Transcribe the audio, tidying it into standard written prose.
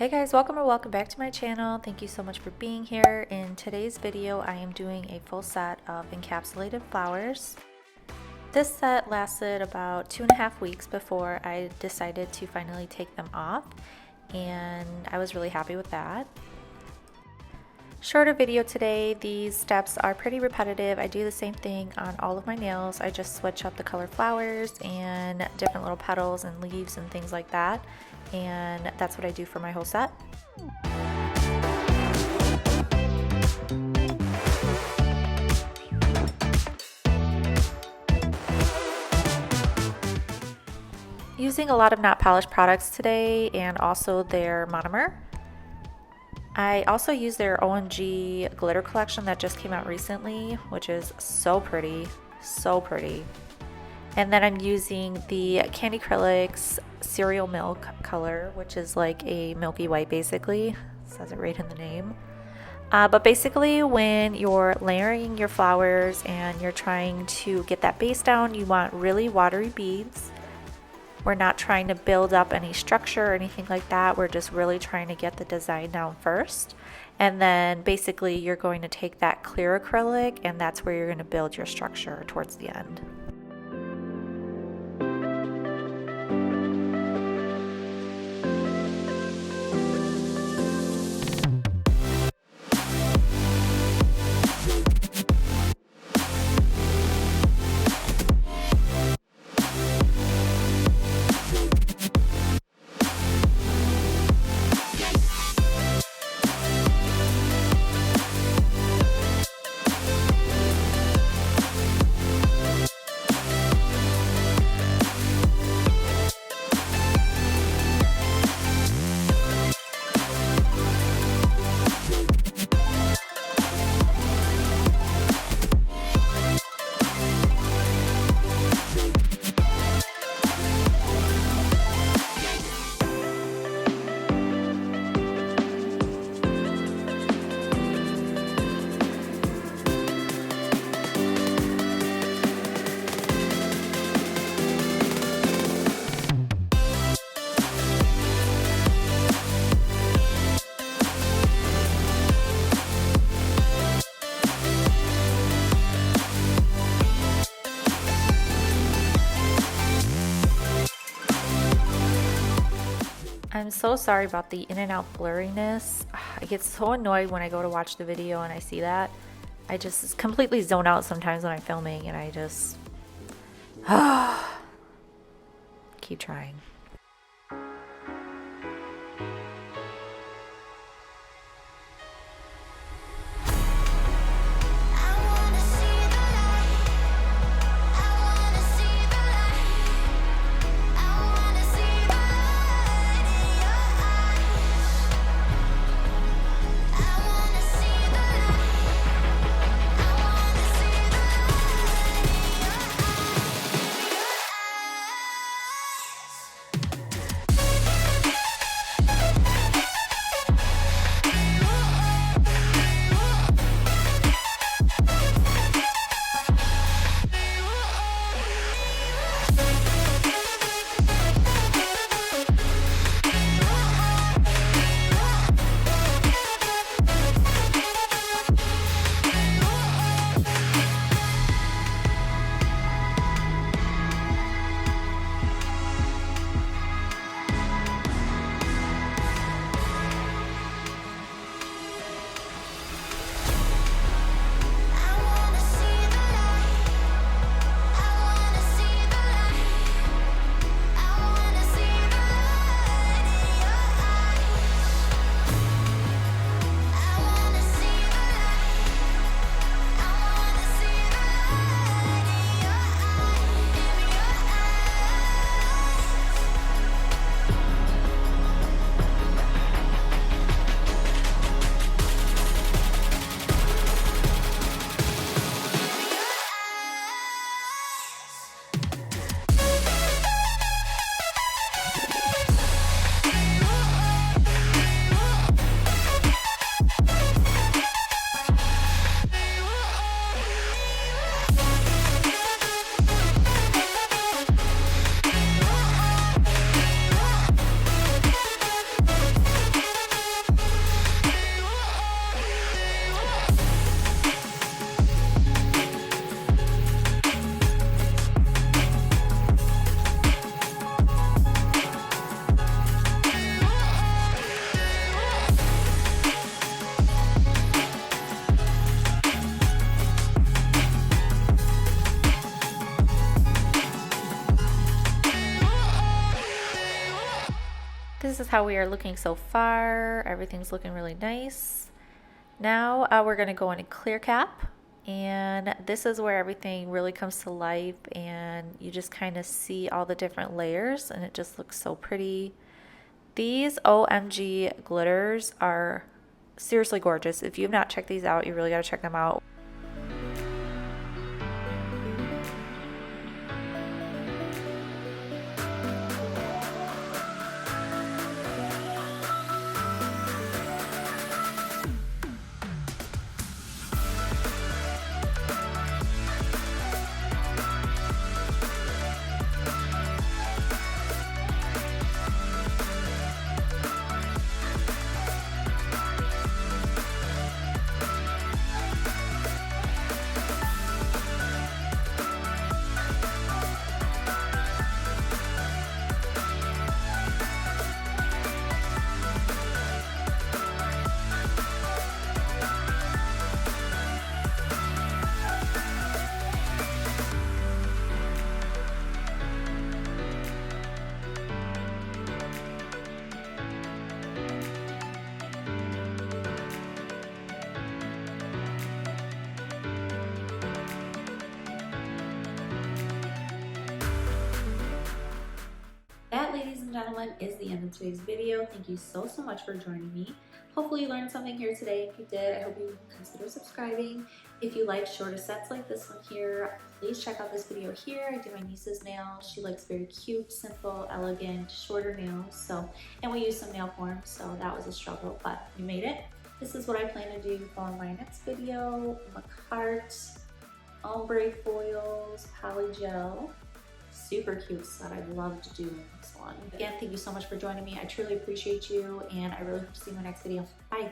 Hey guys, welcome or welcome back to my channel. Thank you so much for being here. In today's video, I am doing a full set of encapsulated flowers. This set lasted about 2.5 weeks before I decided to finally take them off, and I was really happy with that. Shorter video today. These steps are pretty repetitive. I do the same thing on all of my nails. I just switch up the color flowers and different little petals and leaves and things like that. And that's what I do for my whole set. Using a lot of Notpolish products today and also their monomer. I also use their OMG glitter collection that just came out recently, which is so pretty, so pretty. And then I'm using the Cant Acrylics Cereal Milk color, which is like a milky white basically. It says it right in the name. But basically when you're layering your flowers and you're trying to get that base down, you want really watery beads. We're not trying to build up any structure or anything like that. We're just really trying to get the design down first. And then basically you're going to take that clear acrylic and that's where you're going to build your structure towards the end. I'm so sorry about the in and out blurriness. I get so annoyed when I go to watch the video and I see that. I just completely zone out sometimes when I'm filming and I just keep trying. this is how we are looking so far. Everything's looking really nice. Now we're going to go in a clear cap, and this is where everything really comes to life and you just kind of see all the different layers and it just looks so pretty. These OMG glitters are seriously gorgeous. If you've not checked these out, you really got to check them out. That, ladies and gentlemen, is the end of today's video. Thank you so much for joining me. Hopefully you learned something here today. If you did, I hope you consider subscribing. If you like shorter sets like this one here, please check out this video here. I did my niece's nails. She likes very cute, simple, elegant, shorter nails. And we used some nail forms, so that was a struggle, but we made it. This is what I plan to do for my next video. Macart, ombre foils, poly gel. Super cute set. I'd love to do this one. Again, thank you so much for joining me. I truly appreciate you, and I really hope to see you in my next video. Bye.